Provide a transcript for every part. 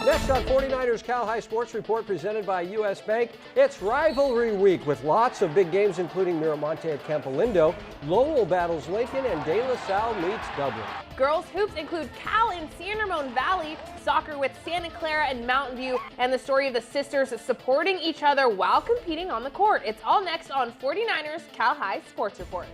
Next on 49ers Cal High Sports Report presented by U.S. Bank, it's rivalry week with lots of big games including Miramonte at Campo Lindo, Lowell battles Lincoln, and De La Salle meets Dublin. Girls hoops include Cal and Ramon Valley, soccer with Santa Clara and Mountain View, and the story of the sisters supporting each other while competing on the court. It's all next on 49ers Cal High Sports Report.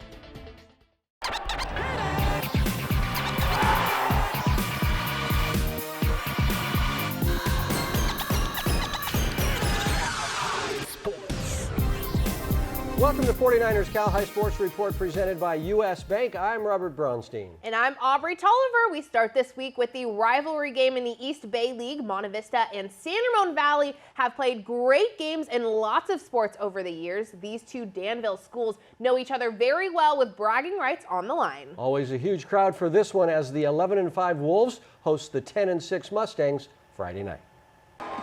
Welcome to 49ers Cal High Sports Report presented by U.S. Bank. I'm Robert Braunstein. And I'm Aubrey Tolliver. We start this week with the rivalry game in the East Bay League. Monta Vista and Ramon Valley have played great games in lots of sports over the years. These two Danville schools know each other very well with bragging rights on the line. Always a huge crowd for this one as the 11-5 Wolves host the 10-6 Mustangs Friday night.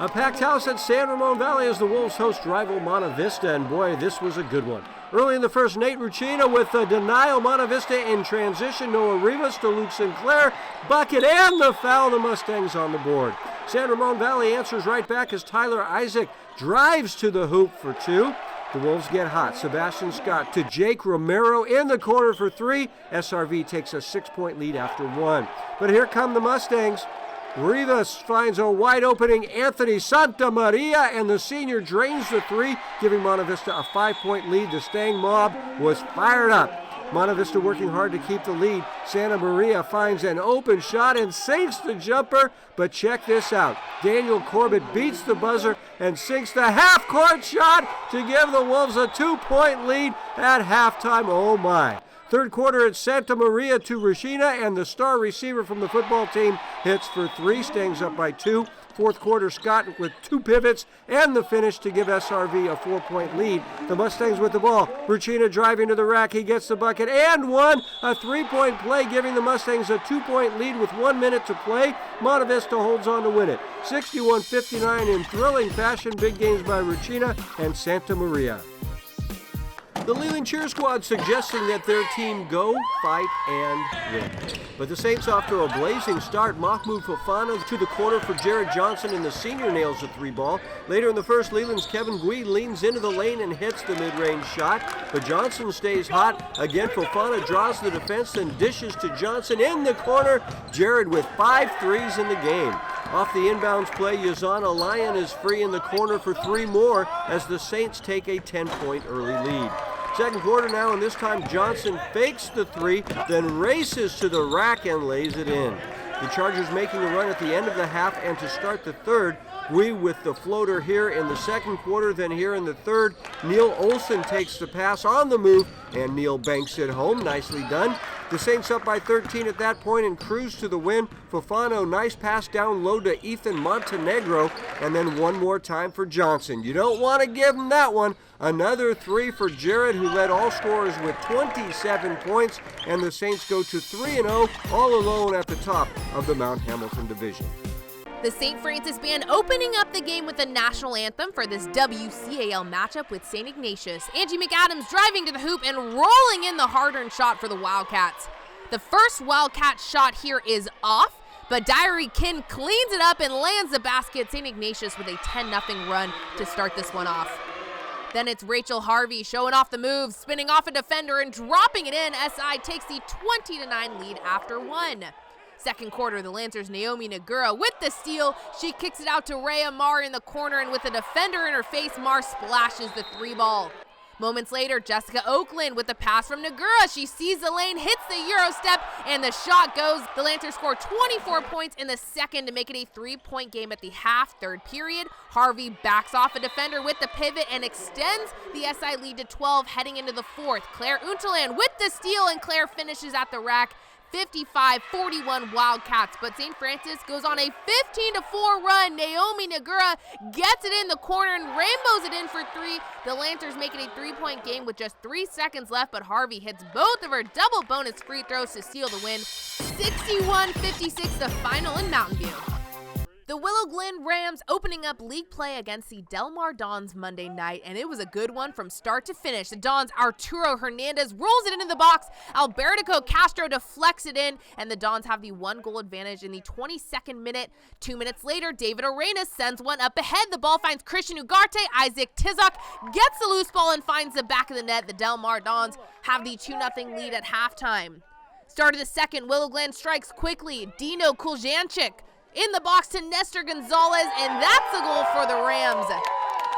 A packed house at Ramon Valley as the Wolves host rival Monta Vista, and boy, this was a good one. Early in the first, Nate Ruccina with a denial. Monta Vista in transition. Noah Rivas to Luke Sinclair. Bucket and the foul. The Mustangs on the board. Ramon Valley answers right back as Tyler Isaac drives to the hoop for two. The Wolves get hot. Sebastian Scott to Jake Romero in the corner for three. SRV takes a 6-point lead after one. But here come the Mustangs. Rivas finds a wide opening Anthony Santa Maria, and the senior drains the three, giving Monta Vista a 5-point lead. The Stang mob was fired up. Monta Vista working hard to keep the lead. Santa Maria finds an open shot and sinks the jumper, but check this out. Daniel Corbett beats the buzzer and sinks the half-court shot to give the Wolves a 2-point lead at halftime. Oh my. Third quarter, it's Santa Maria to Ruccina, and the star receiver from the football team hits for three. Stangs up by two. Fourth quarter, Scott with two pivots and the finish to give SRV a 4-point lead. The Mustangs with the ball. Ruccina driving to the rack. He gets the bucket and one. A 3-point play giving the Mustangs a 2-point lead with 1 minute to play. Monta Vista holds on to win it. 61-59 in thrilling fashion. Big games by Ruccina and Santa Maria. The Leland cheer squad suggesting that their team go, fight, and win. But the Saints off to a blazing start. Mahmoud Fofana to the corner for Jared Johnson, and the senior nails a three-ball. Later in the first, Leland's Kevin Gui leans into the lane and hits the mid-range shot. But Johnson stays hot. Again, Fofana draws the defense and dishes to Johnson in the corner. Jared with 5 threes in the game. Off the inbounds play, Yazana Lyon is free in the corner for three more as the Saints take a 10-point early lead. Second quarter now, and this time Johnson fakes the three, then races to the rack and lays it in. The Chargers making a run at the end of the half, and to start the third, we with the floater here in the second quarter, then here in the third. Neil Olsen takes the pass on the move, and Neil banks it home. Nicely done. The Saints up by 13 at that point and cruise to the win. Fofano, nice pass down low to Ethan Montenegro, and then one more time for Johnson. You don't want to give him that one. Another three for Jared, who led all scorers with 27 points, and the Saints go to 3-0, all alone at the top of the Mount Hamilton division. The St. Francis Band opening up the game with the national anthem for this WCAL matchup with St. Ignatius. Angie McAdams driving to the hoop and rolling in the hard-earned shot for the Wildcats. The first Wildcat shot here is off, but Diary Kin cleans it up and lands the basket. St. Ignatius with a 10-0 run to start this one off. Then it's Rachel Harvey showing off the moves, spinning off a defender and dropping it in. SI takes the 20-9 lead after one. Second quarter, the Lancers' Naomi Nagura with the steal. She kicks it out to Rhea Marr in the corner, and with a defender in her face, Marr splashes the three ball. Moments later, Jessica Oakland with the pass from Nagura. She sees the lane, hits the Euro step, and the shot goes. The Lancers score 24 points in the second to make it a 3-point game at the half. Third period, Harvey backs off a defender with the pivot and extends the SI lead to 12 heading into the fourth. Claire Unterland with the steal, and Claire finishes at the rack. 55-41 Wildcats, but St. Francis goes on a 15-4 run. Naomi Nagura gets it in the corner and rainbows it in for three. The Lancers make it a 3-point game with just 3 seconds left, but Harvey hits both of her double bonus free throws to seal the win. 61-56 the final in Mountain View. The Willow Glen Rams opening up league play against the Del Mar Dons Monday night, and it was a good one from start to finish. The Dons' Arturo Hernandez rolls it into the box, Alberto Castro deflects it in, and the Dons have the 1-goal advantage in the 22nd minute. 2 minutes later, David Arenas sends one up ahead. The ball finds Christian Ugarte. Isaac Tizok gets the loose ball and finds the back of the net. The Del Mar Dons have the 2-0 lead at halftime. Start of the second, Willow Glen strikes quickly. Dino Kuljanchik in the box to Nestor Gonzalez, and that's a goal for the Rams.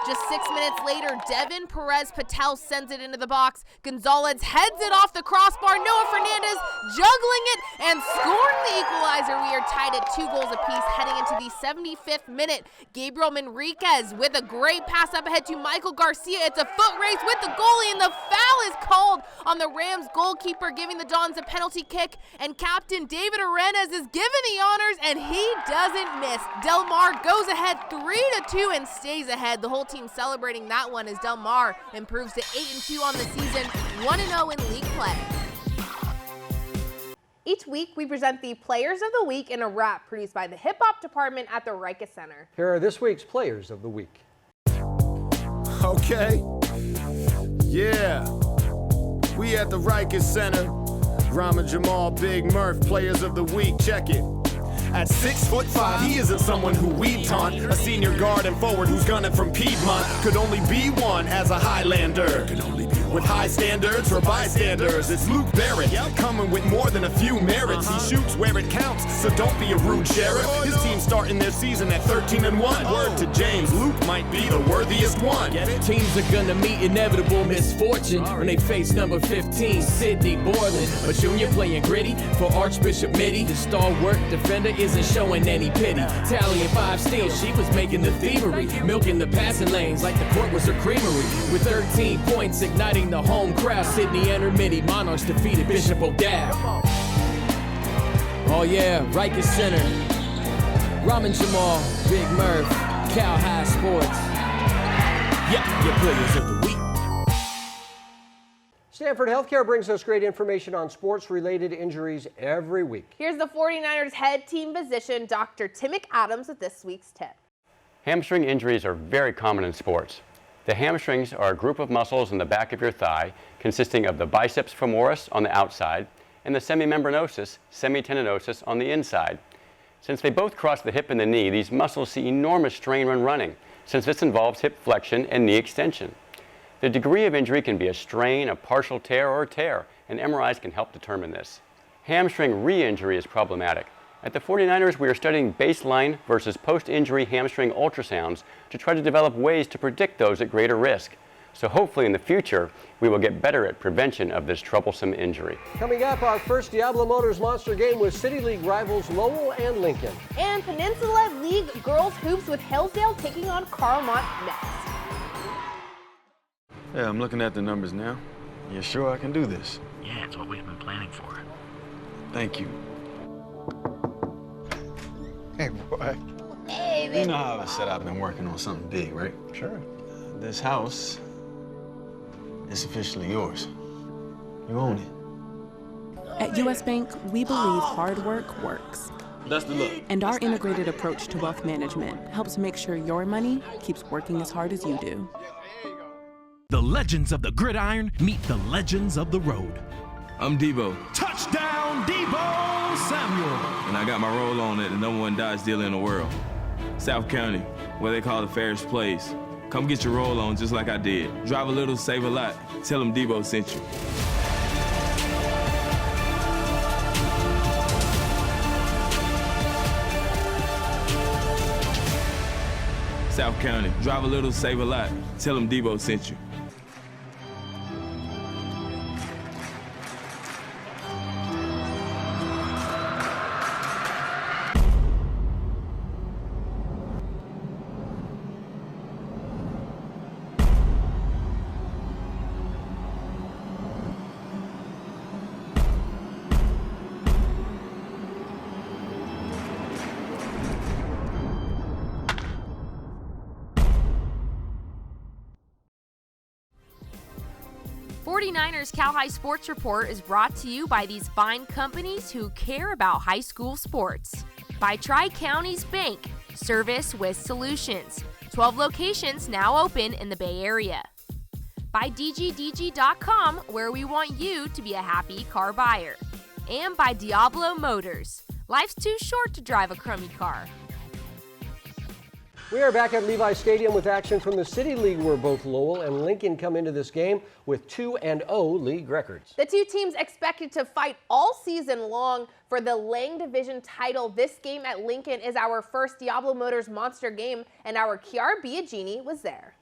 Just 6 minutes later, Devin Perez Patel sends it into the box. Gonzalez heads it off the crossbar. Noah Fernandez juggling it and scoring the equalizer. We are tied at 2 goals apiece heading into the 75th minute. Gabriel Manriquez with a great pass up ahead to Michael Garcia. It's a foot race with the goalie, and the foul is called on the Rams goalkeeper, giving the Dons a penalty kick. And Captain David Arenas is given the honors, and he doesn't miss. Del Mar goes ahead 3-2 and stays ahead. The whole team celebrating that one as Del Mar improves to 8-2 on the season, 1-0 in league play. Each week, we present the Players of the Week in a rap produced by the Hip Hop Department at the Rica Center. Here are this week's Players of the Week. Okay. Yeah. We at the Rica Center. Rama Jamal, Big Murph, Players of the Week. Check it. At 6'5", he isn't someone who we taunt. A senior guard and forward who's gunning from Piedmont. Could only be one as a Highlander. With high standards for bystanders, it's Luke Barrett, coming with more than a few merits. He shoots where it counts, so don't be a rude sheriff. His team starting their season at 13-1. Word to James, Luke might be the worthiest one. Teams are gonna meet inevitable misfortune when they face number 15, Sidney Borland. A junior playing gritty for Archbishop Mitty. The stalwart defender isn't showing any pity. Tallying 5 steals, she was making the thievery, milking the passing lanes like the court was her creamery. With 13 points, igniting the home crowd, Sydney and her Mitty Monarchs defeated Bishop O'Dowd. Oh yeah, Rica Center. Ramon Jamal, Big Murph, Cal High Sports. Yep, your Players of the Week. Stanford Healthcare brings us great information on sports-related injuries every week. Here's the 49ers head team physician, Dr. Tim McAdams, with this week's tip. Hamstring injuries are very common in sports. The hamstrings are a group of muscles in the back of your thigh consisting of the biceps femoris on the outside and the semimembranosus, semitendinosus on the inside. Since they both cross the hip and the knee, these muscles see enormous strain when running, since this involves hip flexion and knee extension. The degree of injury can be a strain, a partial tear, or a tear, and MRIs can help determine this. Hamstring re-injury is problematic. At the 49ers, we are studying baseline versus post-injury hamstring ultrasounds to try to develop ways to predict those at greater risk. So hopefully in the future, we will get better at prevention of this troublesome injury. Coming up, our first Diablo Motors Monster game with City League rivals Lowell and Lincoln. And Peninsula League girls hoops with Hillsdale taking on Carlmont next. Yeah, I'm looking at the numbers now. You sure I can do this? Yeah, it's what we've been planning for. Thank you. Hey, boy. Hey, baby. You know how I said I've been working on something big, right? Sure. This house is officially yours. You own it. At U.S. Bank, we believe hard work works. That's the look. And our integrated approach to wealth management helps make sure your money keeps working as hard as you do. The legends of the gridiron meet the legends of the road. I'm Debo. Touchdown, Debo Samuel. And I got my roll on at the #1 Dodge dealer in the world. South County, where they call the fairest place. Come get your roll on just like I did. Drive a little, save a lot. Tell them Debo sent you. South County, drive a little, save a lot. Tell them Debo sent you. '49ers Cal High Sports Report is brought to you by these fine companies who care about high school sports. By Tri-Counties Bank, Service with solutions. 12 locations now open in the Bay Area. By DGDG.com, where we want you to be a happy car buyer. And by Diablo Motors. Life's too short to drive a crummy car. We are back at Levi Stadium with action from the City League, where both Lowell and Lincoln come into this game with 2-0 league records. The two teams expected to fight all season long for the Lang Division title. This game at Lincoln is our first Diablo Motors Monster game, and our Chiara Biagini was there.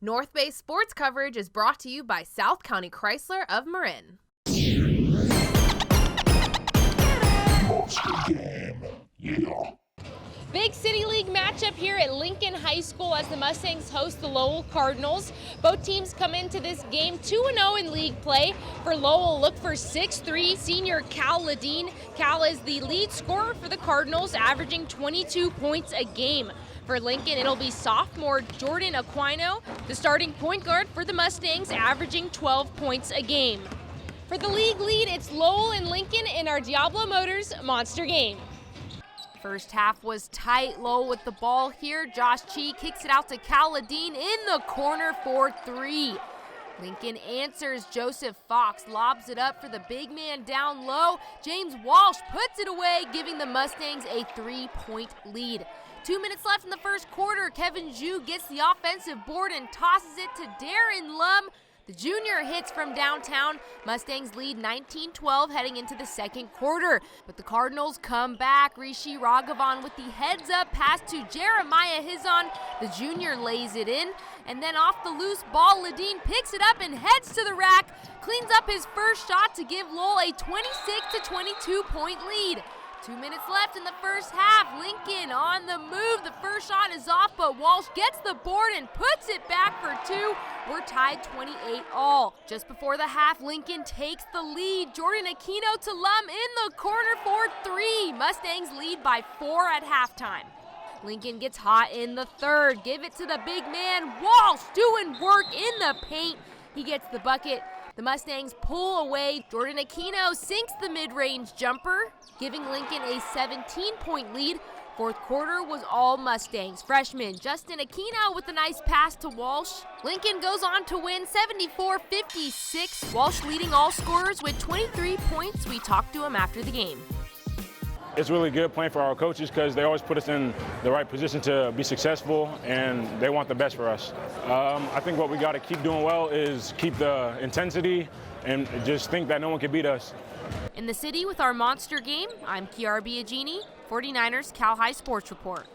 North Bay sports coverage is brought to you by South County Chrysler of Marin. Monster game, yeah. Big City League matchup here at Lincoln High School as the Mustangs host the Lowell Cardinals. Both teams come into this game 2-0 in league play. For Lowell, look for 6'3" senior Cal Ladine. Cal is the lead scorer for the Cardinals, averaging 22 points a game. For Lincoln, it'll be sophomore Jordan Aquino, the starting point guard for the Mustangs, averaging 12 points a game. For the league lead, it's Lowell and Lincoln in our Diablo Motors Monster game. First half was tight. Lowell with the ball here. Josh Chi kicks it out to Caladine in the corner for 3. Lincoln answers. Joseph Fox lobs it up for the big man down low. James Walsh puts it away, giving the Mustangs a 3-point lead. 2 minutes left in the first quarter. Kevin Zhu gets the offensive board and tosses it to Darren Lum. The junior hits from downtown. Mustangs lead 19-12 heading into the second quarter. But the Cardinals come back. Rishi Raghavan with the heads-up pass to Jeremiah Hizon. The junior lays it in. And then off the loose ball, Ladine picks it up and heads to the rack. Cleans up his first shot to give Lowell a 26-22 point lead. 2 minutes left in the first half. Lincoln on the move. The first shot is off, but Walsh gets the board and puts it back for 2. We're tied 28 all. Just before the half, Lincoln takes the lead. Jordan Aquino to Lum in the corner for 3. Mustangs lead by 4 at halftime. Lincoln gets hot in the third. Give it to the big man. Walsh doing work in the paint. He gets the bucket. The Mustangs pull away. Jordan Aquino sinks the mid-range jumper, giving Lincoln a 17-point lead. Fourth quarter was all Mustangs. Freshman Justin Aquino with a nice pass to Walsh. Lincoln goes on to win 74-56. Walsh leading all scorers with 23 points. We talked to him after the game. It's really good playing for our coaches because they always put us in the right position to be successful, and they want the best for us. I think what we got to keep doing well is keep the intensity and just think that no one can beat us. In the city with our monster game, I'm Chiara Biagini, 49ers Cal High Sports Report.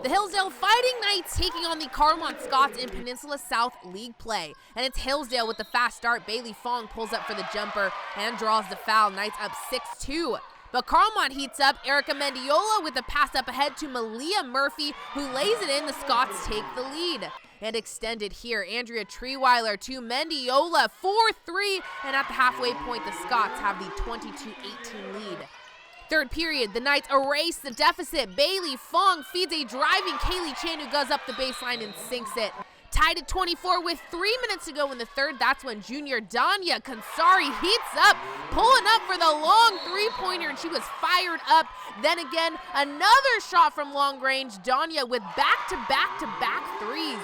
The Hillsdale Fighting Knights taking on the Carlmont Scots in Peninsula South League play. And it's Hillsdale with the fast start. Bailey Fong pulls up for the jumper and draws the foul. Knights up 6-2. But Carlmont heats up. Erica Mendiola with a pass up ahead to Malia Murphy, who lays it in. The Scots take the lead. And extended here, Andrea Treeweiler to Mendiola, 4-3. And at the halfway point, the Scots have the 22-18 lead. Third period, the Knights erase the deficit. Bailey Fong feeds a driving Kaylee Chan, who goes up the baseline and sinks it. Tied at 24 with 3 minutes to go in the third. That's when junior Danya Kansari heats up, pulling up for the long three-pointer, and she was fired up. Then again, another shot from long range. Danya with back-to-back-to-back threes.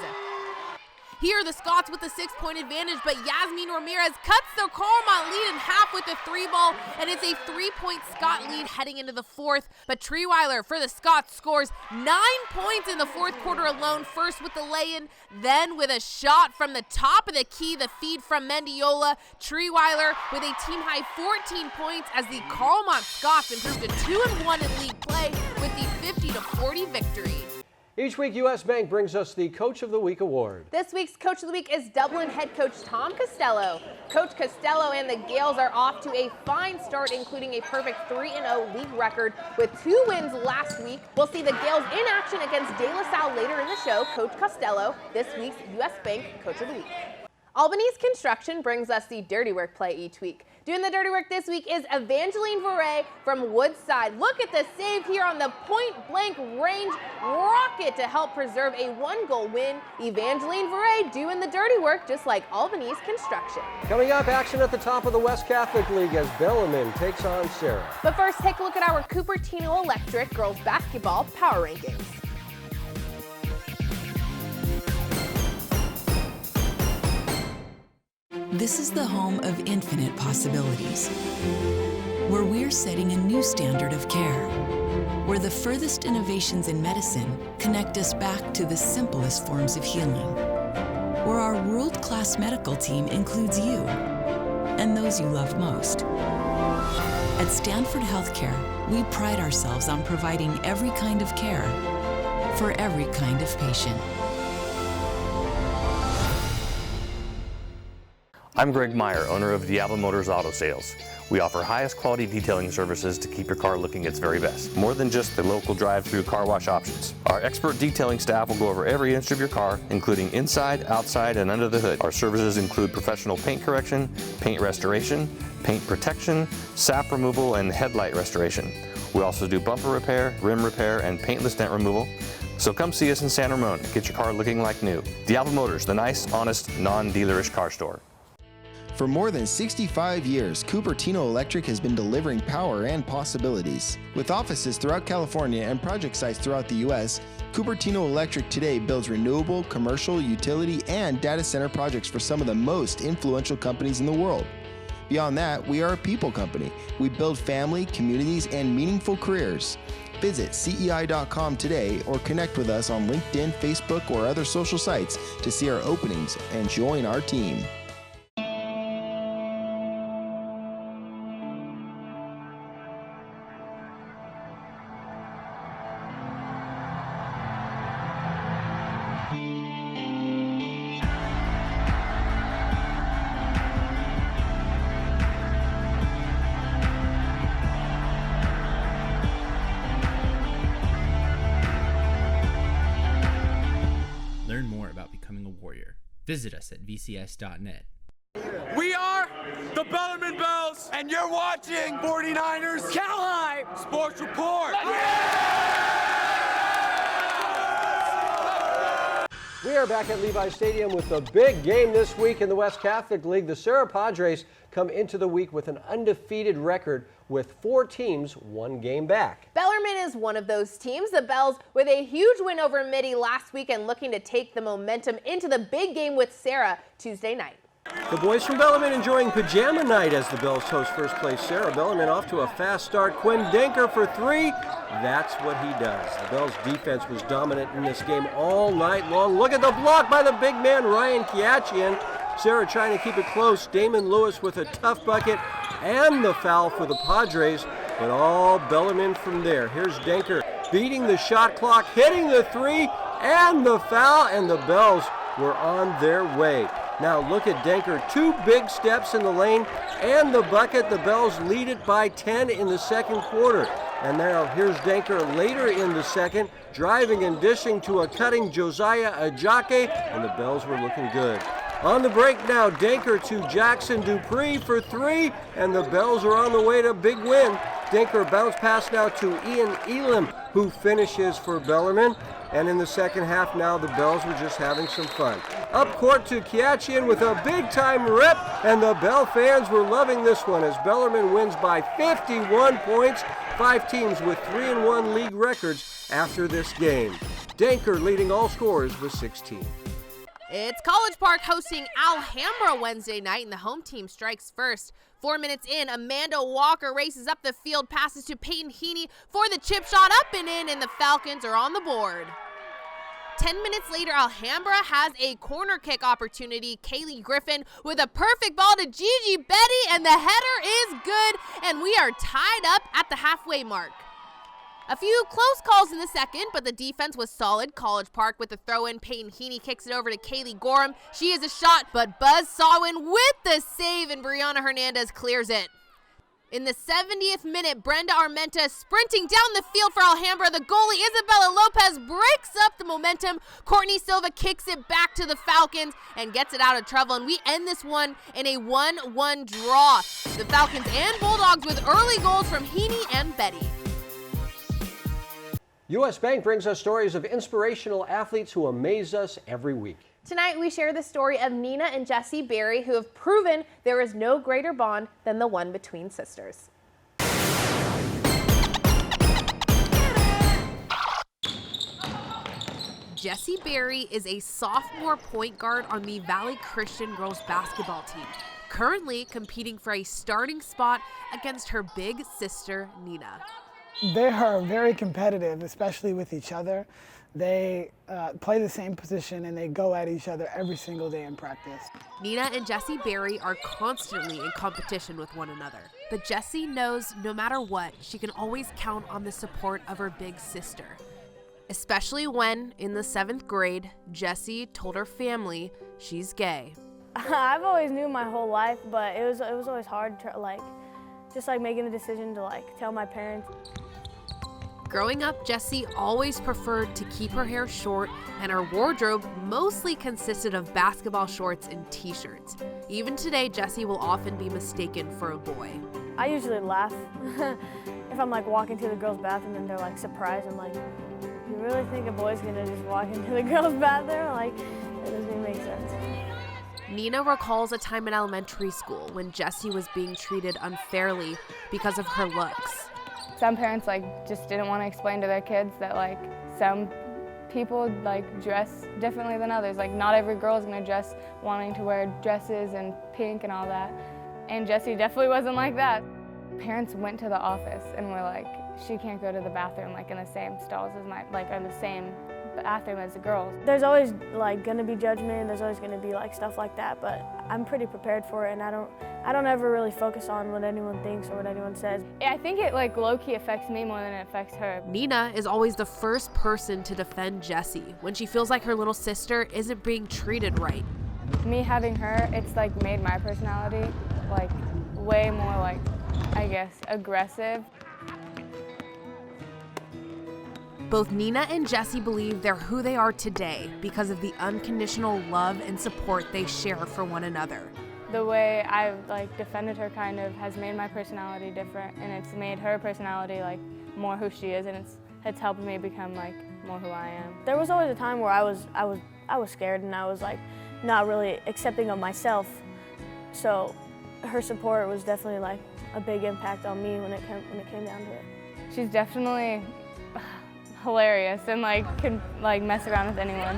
Here, the Scots with a 6-point advantage, but Yasmin Ramirez cuts the Carlmont lead in half with a 3-ball, and it's a 3-point Scot lead heading into the fourth. But Treeweiler for the Scots scores 9 points in the fourth quarter alone, first with the lay-in, then with a shot from the top of the key, the feed from Mendiola. Treeweiler with a team-high 14 points as the Carlmont Scots improved to 2-1 in league play with the 50-40 victory. Each week, U.S. Bank brings us the Coach of the Week award. This week's Coach of the Week is Dublin head coach Tom Costello. Coach Costello and the Gales are off to a fine start, including a perfect 3-0 league record with 2 wins last week. We'll see the Gales in action against De La Salle later in the show. Coach Costello, this week's U.S. Bank Coach of the Week. Albany's Construction brings us the Dirty Work play each week. Doing the dirty work this week is Evangeline Verret from Woodside. Look at the save here on the point-blank range rocket to help preserve a 1-goal win. Evangeline Verret doing the dirty work just like Albany's Construction. Coming up, action at the top of the West Catholic League as Bellarmine takes on Serra. But first, take a look at our Cupertino Electric girls basketball power rankings. This is the home of infinite possibilities, where we're setting a new standard of care, where the furthest innovations in medicine connect us back to the simplest forms of healing, where our world-class medical team includes you and those you love most. At Stanford Healthcare, we pride ourselves on providing every kind of care for every kind of patient. I'm Greg Meyer, owner of Diablo Motors Auto Sales. We offer highest quality detailing services to keep your car looking its very best, more than just the local drive-through car wash options. Our expert detailing staff will go over every inch of your car, including inside, outside, and under the hood. Our services include professional paint correction, paint restoration, paint protection, sap removal, and headlight restoration. We also do bumper repair, rim repair, and paintless dent removal. So come see us in San Ramon. Get your car looking like new. Diablo Motors, the nice, honest, non-dealerish car store. For more than 65 years, Cupertino Electric has been delivering power and possibilities. With offices throughout California and project sites throughout the U.S., Cupertino Electric today builds renewable, commercial, utility, and data center projects for some of the most influential companies in the world. Beyond that, we are a people company. We build family, communities, and meaningful careers. Visit CEI.com today or connect with us on LinkedIn, Facebook, or other social sites to see our openings and join our team. Learn more about becoming a warrior. Visit us at vcs.net. We are the Bellarmine Bells, and you're watching 49ers Cal High Sports Report. We are back at Levi Stadium with the big game this week in the West Catholic League. The Serra Padres come into the week with an undefeated record with 4 teams 1 game back. Bellarmine is one of those teams. The Bells with a huge win over Mitty last week and looking to take the momentum into the big game with Serra Tuesday night. The boys from Bellarmine enjoying pajama night as the Bells host first place Serra. Bellarmine off to a fast start. Quinn Denker for 3. That's what he does. The Bells defense was dominant in this game all night long. Look at the block by the big man Ryan Kiachian. Serra trying to keep it close. Damon Lewis with a tough bucket and the foul for the Padres, but all Bellarmine from there. Here's Denker beating the shot clock, hitting the 3 and the foul, and the Bells were on their way. Now look at Denker, 2 big steps in the lane and the bucket. The Bells lead it by 10 in the second quarter. And now here's Denker later in the second, driving and dishing to a cutting Josiah Ajake, and the Bells were looking good. On the break now, Denker to Jackson Dupree for 3, and the Bells are on the way to a big win. Denker bounce pass now to Ian Elam, who finishes for Bellarmine. And in the second half now, the Bells were just having some fun. Up court to Kiachian with a big-time rip, and the Bell fans were loving this one as Bellarmine wins by 51 points. 5 teams with 3-1 league records after this game. Denker leading all scorers with 16. It's College Park hosting Alhambra Wednesday night, and the home team strikes first. 4 minutes in, Amanda Walker races up the field, passes to Peyton Heaney for the chip shot, up and in, and the Falcons are on the board. 10 minutes later, Alhambra has a corner kick opportunity. Kaylee Griffin with a perfect ball to Gigi Betty, and the header is good, and we are tied up at the halfway mark. A few close calls in the second, but the defense was solid. College Park with the throw-in. Peyton Heaney kicks it over to Kaylee Gorham. She is a shot, but Buzz Sawin with the save, and Brianna Hernandez clears it. In the 70th minute, Brenda Armenta sprinting down the field for Alhambra. The goalie, Isabella Lopez, breaks up the momentum. Courtney Silva kicks it back to the Falcons and gets it out of trouble, and we end this one in a 1-1 draw. The Falcons and Bulldogs with early goals from Heaney and Betty. U.S. Bank brings us stories of inspirational athletes who amaze us every week. Tonight, we share the story of Nina and Jesse Berry, who have proven there is no greater bond than the one between sisters. Jessie Berry is a sophomore point guard on the Valley Christian girls basketball team. currently competing for a starting spot against her big sister, Nina. They are very competitive, especially with each other. They play the same position and they go at each other every single day in practice. Nina and Jessie Berry are constantly in competition with one another. But Jessie knows no matter what, she can always count on the support of her big sister. Especially when, in the 7th grade, Jessie told her family she's gay. I've always knew my whole life, but it was always hard to just making the decision to tell my parents. Growing up, Jessie always preferred to keep her hair short, and her wardrobe mostly consisted of basketball shorts and t-shirts. Even today, Jessie will often be mistaken for a boy. I usually laugh if I'm walking to the girls' bathroom and they're surprised. I'm like, you really think a boy's gonna just walk into the girls' bathroom? It doesn't even make sense. Nina recalls a time in elementary school when Jessie was being treated unfairly because of her looks. Some parents just didn't want to explain to their kids that some people dress differently than others. Not every girl is going to dress wanting to wear dresses and pink and all that. And Jessie definitely wasn't like that. Parents went to the office and were like, she can't go to the bathroom in the same stalls as in the same bathroom as the girls. There's always going to be judgment. There's always going to be stuff like that, but I'm pretty prepared for it, and I don't ever really focus on what anyone thinks or what anyone says. I think it low-key affects me more than it affects her. Nina is always the first person to defend Jessie when she feels like her little sister isn't being treated right. Me having her, it's made my personality way more I guess aggressive. Both Nina and Jessie believe they're who they are today because of the unconditional love and support they share for one another. The way I've defended her has made my personality different, and it's made her personality more who she is, and it's helped me become more who I am. There was always a time where I was scared, and I was not really accepting of myself. So her support was definitely a big impact on me when it came down to it. She's definitely hilarious and can mess around with anyone.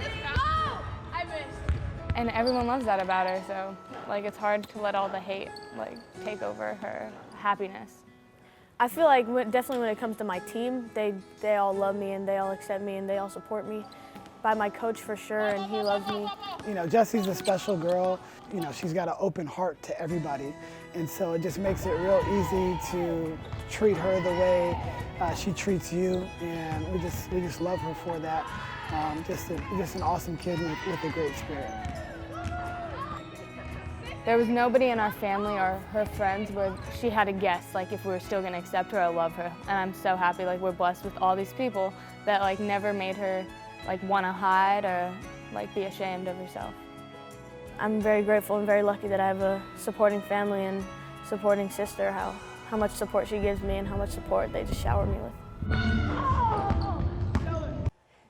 And everyone loves that about her, so it's hard to let all the hate take over her happiness. I feel definitely when it comes to my team, they all love me and they all accept me and they all support me. By my coach for sure, and he loves me. Jessie's a special girl. She's got an open heart to everybody, and so it just makes it real easy to treat her the way she treats you, and we just love her for that. Just an awesome kid with a great spirit. There was nobody in our family or her friends where she had to guess if we were still going to accept her or love her, and I'm so happy we're blessed with all these people that never made her want to hide or be ashamed of herself. I'm very grateful and very lucky that I have a supporting family and supporting sister, how much support she gives me and how much support they just shower me with.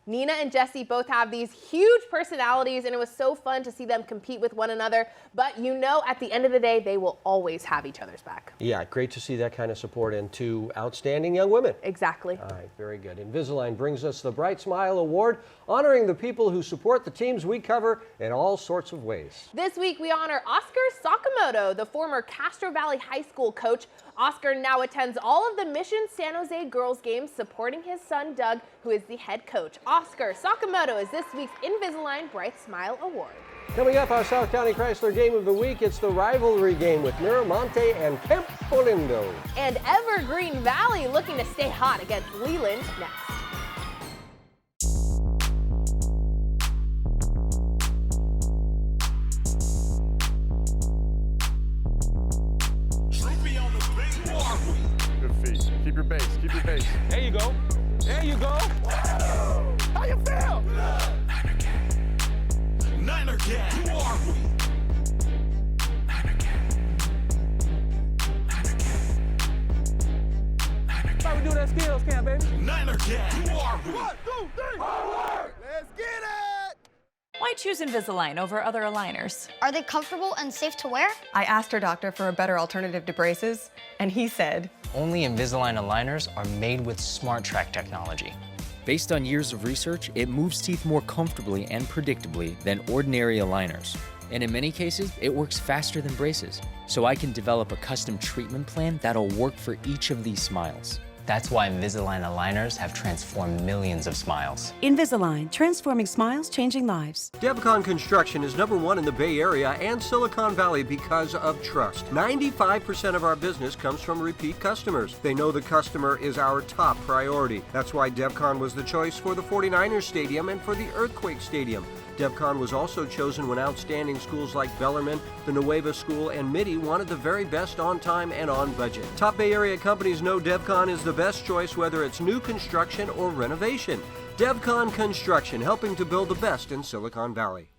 Nina and Jessie both have these huge personalities, and it was so fun to see them compete with one another. But at the end of the day, they will always have each other's back. Yeah, great to see that kind of support in two outstanding young women. Exactly. All right, very good. Invisalign brings us the Bright Smile Award, honoring the people who support the teams we cover in all sorts of ways. This week, we honor Oscar Sakamoto, the former Castro Valley High School coach. Oscar now attends all of the Mission San Jose girls games, supporting his son, Doug, who is the head coach. Oscar Sakamoto is this week's Invisalign Bright Smile Award. Coming up, our South County Chrysler Game of the Week, it's the rivalry game with Miramonte and Campo Lindo. And Evergreen Valley looking to stay hot against Leland next. Good feet. Keep your base. Keep your base. There you go. There you go. How you feel? Niner Gang. Who are we? Niner Gang. Niner Gang. Niner Gang. How we do that skills camp, baby? Niner Gang. Who are we? 1, 2, 3. Forward. Let's get it. Why choose Invisalign over other aligners? Are they comfortable and safe to wear? I asked our doctor for a better alternative to braces, and he said, only Invisalign aligners are made with Smart Track technology. Based on years of research, it moves teeth more comfortably and predictably than ordinary aligners. And in many cases, it works faster than braces. So I can develop a custom treatment plan that'll work for each of these smiles. That's why Invisalign aligners have transformed millions of smiles. Invisalign, transforming smiles, changing lives. Devcon Construction is #1 in the Bay Area and Silicon Valley because of trust. 95% of our business comes from repeat customers. They know the customer is our top priority. That's why Devcon was the choice for the 49ers Stadium and for the Earthquake Stadium. Devcon was also chosen when outstanding schools like Bellarmine, the Nueva School, and Mitty wanted the very best on time and on budget. Top Bay Area companies know Devcon is the best choice whether it's new construction or renovation. Devcon Construction, helping to build the best in Silicon Valley.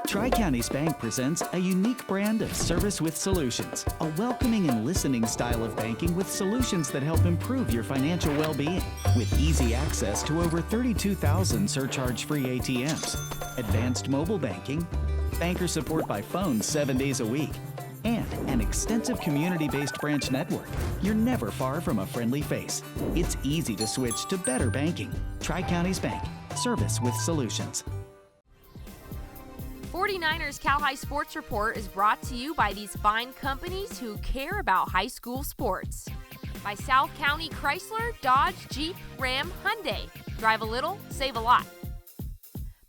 Tri-Counties Bank presents a unique brand of service with solutions, a welcoming and listening style of banking with solutions that help improve your financial well-being. With easy access to over 32,000 surcharge-free ATMs, advanced mobile banking, banker support by phone 7 days a week, and an extensive community-based branch network, you're never far from a friendly face. It's easy to switch to better banking. Tri-Counties Bank, service with solutions. 49ers Cal High Sports Report is brought to you by these fine companies who care about high school sports. By South County Chrysler, Dodge, Jeep, Ram, Hyundai. Drive a little, save a lot.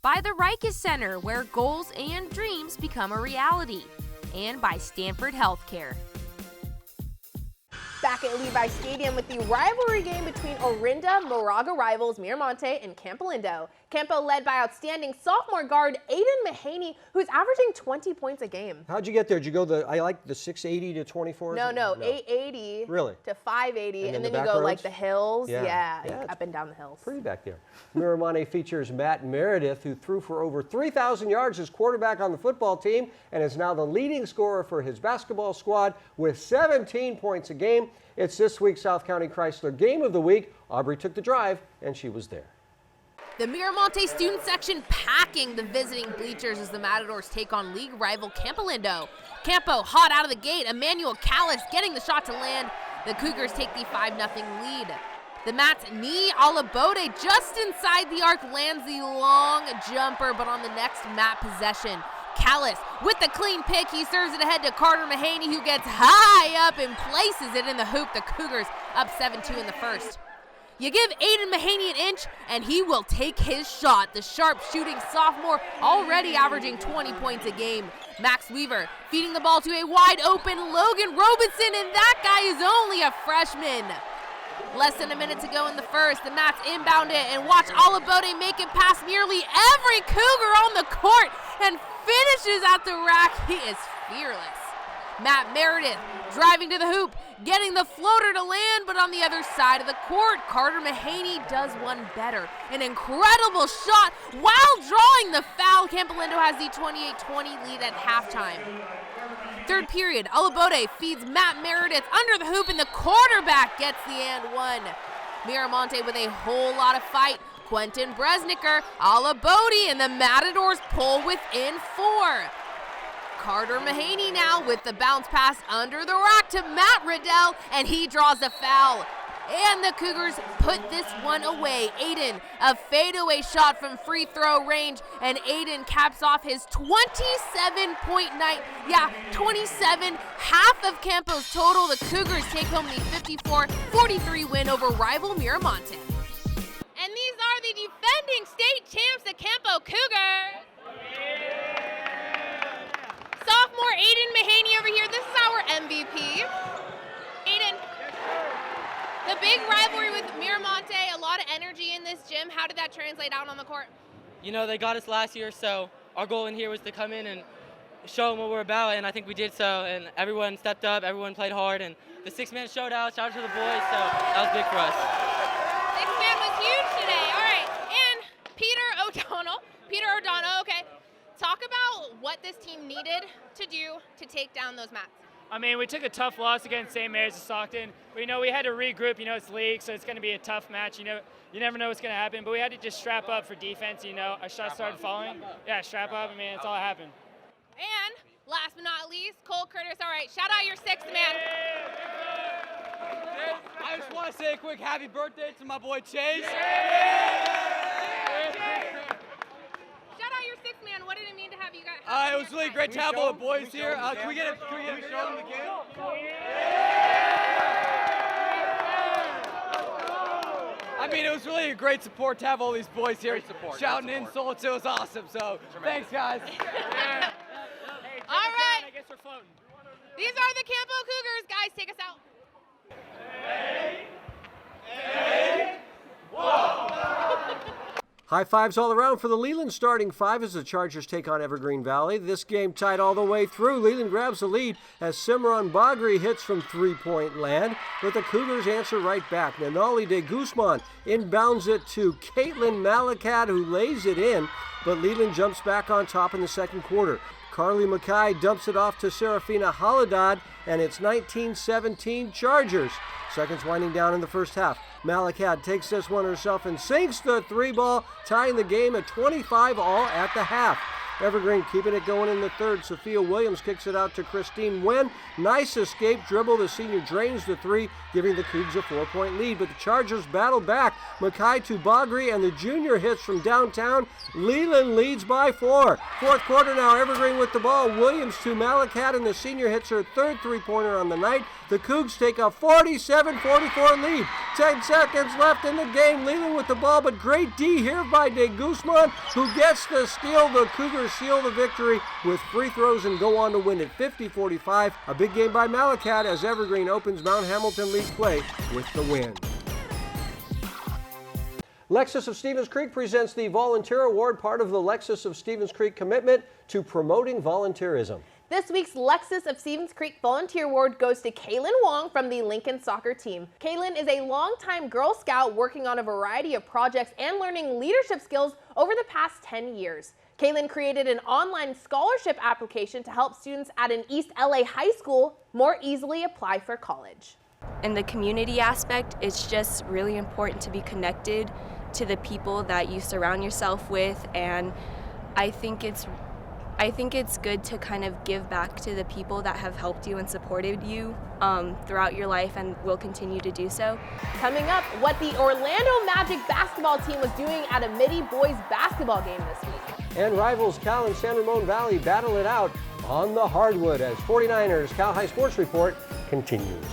By the Rikes Center, where goals and dreams become a reality. And by Stanford Healthcare. Back at Levi Stadium with the rivalry game between Orinda, Moraga rivals Miramonte and Campo Lindo. Campo led by outstanding sophomore guard Aiden Mahaney, who's averaging 20 points a game. How'd you get there? Did you go I like the 680 to 24? No, 880 really? to 580, and then the you go roads? like the hills. Yeah, up and down the hills. Pretty back there. Miramonte features Matt Meredith, who threw for over 3,000 yards as quarterback on the football team and is now the leading scorer for his basketball squad with 17 points a game. It's this week's South County Chrysler Game of the Week. Aubrey took the drive, and she was there. The Miramonte student section packing the visiting bleachers as the Matadors take on league rival Campo Lindo. Campo hot out of the gate, Emmanuel Callis getting the shot to land. The Cougars take the 5-0 lead. The Mats knee Alabode just inside the arc lands the long jumper, but on the next Mat possession, Callis with the clean pick, he serves it ahead to Carter Mahaney, who gets high up and places it in the hoop. The Cougars up 7-2 in the first. You give Aiden Mahaney an inch, and he will take his shot. The sharp-shooting sophomore already averaging 20 points a game. Max Weaver feeding the ball to a wide-open Logan Robinson, and that guy is only a freshman. Less than a minute to go in the first. The Mats inbound it, and watch Alabode make it past nearly every Cougar on the court and finishes at the rack. He is fearless. Matt Meredith driving to the hoop, getting the floater to land, but on the other side of the court, Carter Mahaney does one better. An incredible shot while drawing the foul. Campo Lindo has the 28-20 lead at halftime. Third period, Alabode feeds Matt Meredith under the hoop, and the quarterback gets the and one. Miramonte with a whole lot of fight. Quentin Bresnicker, Alabode, and the Matadors pull within 4. Carter Mahaney now with the bounce pass under the rack to Matt Riddell, and he draws a foul. And the Cougars put this one away. Aiden, a fadeaway shot from free throw range, and Aiden caps off his 27-point night. 27, half of Campo's total. The Cougars take home the 54-43 win over rival Miramonte. And these are the defending state champs, the Campo Cougars. Sophomore Aiden Mahaney over here. This is our MVP. Aiden, the big rivalry with Miramonte, a lot of energy in this gym. How did that translate out on the court? You know, they got us last year, so our goal in here was to come in and show them what we're about, and I think we did so. And everyone stepped up, everyone played hard, and the six-man showdown, shout out to the boys, so that was big for us. Six-man was huge today. All right, and Peter O'Donnell, okay. Talk about what this team needed to do to take down those Mats. I mean, we took a tough loss against St. Mary's of Stockton. We know we had to regroup. You know, it's league, so it's going to be a tough match. You know, you never know what's going to happen. But we had to just strap up for defense. You know, our shots started falling. Yeah, strap up. I mean, that's all that happened. And last but not least, Cole Curtis. All right, shout out your sixth man. I just want to say a quick happy birthday to my boy Chase. Shout out your sixth man. What did it mean it was really great to have all the boys here. Can we get a show in the game? I mean, it was really a great support to have all these boys here shouting insults. It was awesome. So, thanks, guys. All right. I guess we're floating. These are the Campo Cougars. Guys, take us out. High fives all around for the Leland starting five as the Chargers take on Evergreen Valley. This game tied all the way through. Leland grabs the lead as Simran Bagri hits from three-point land, but the Cougars answer right back. Nanali de Guzman inbounds it to Caitlin Malakat, who lays it in, but Leland jumps back on top in the second quarter. Carly Mackay dumps it off to Serafina Haladad, and it's 19-17 Chargers. Seconds winding down in the first half. Malakat takes this one herself and sinks the three ball, tying the game at 25 all at the half. Evergreen keeping it going in the third. Sophia Williams kicks it out to Christine Wen. Nice escape dribble. The senior drains the three, giving the Cougs a 4-point lead. But the Chargers battle back. Mackay to Bagri, and the junior hits from downtown. Leland leads by 4. Fourth quarter now. Evergreen with the ball. Williams to Malakat, and the senior hits her third three-pointer on the night. The Cougs take a 47-44 lead. 10 seconds left in the game. Leland with the ball, but great D here by De Guzman, who gets the steal. The Cougars seal the victory with free throws and go on to win it 50-45. A big game by Malakat as Evergreen opens Mount Hamilton League play with the win. Lexus of Stevens Creek presents the Volunteer Award, part of the Lexus of Stevens Creek commitment to promoting volunteerism. This week's Lexus of Stevens Creek Volunteer Award goes to Kaylin Wong from the Lincoln soccer team. Kaylin is a longtime Girl Scout working on a variety of projects and learning leadership skills over the past 10 years. Kaylin created an online scholarship application to help students at an East LA high school more easily apply for college. In the community aspect, it's just really important to be connected to the people that you surround yourself with, and I think it's good to kind of give back to the people that have helped you and supported you throughout your life and will continue to do so. Coming up, what the Orlando Magic basketball team was doing at a Mitty boys basketball game this week. And rivals Cal and San Ramon Valley battle it out on the hardwood as 49ers Cal High Sports Report continues.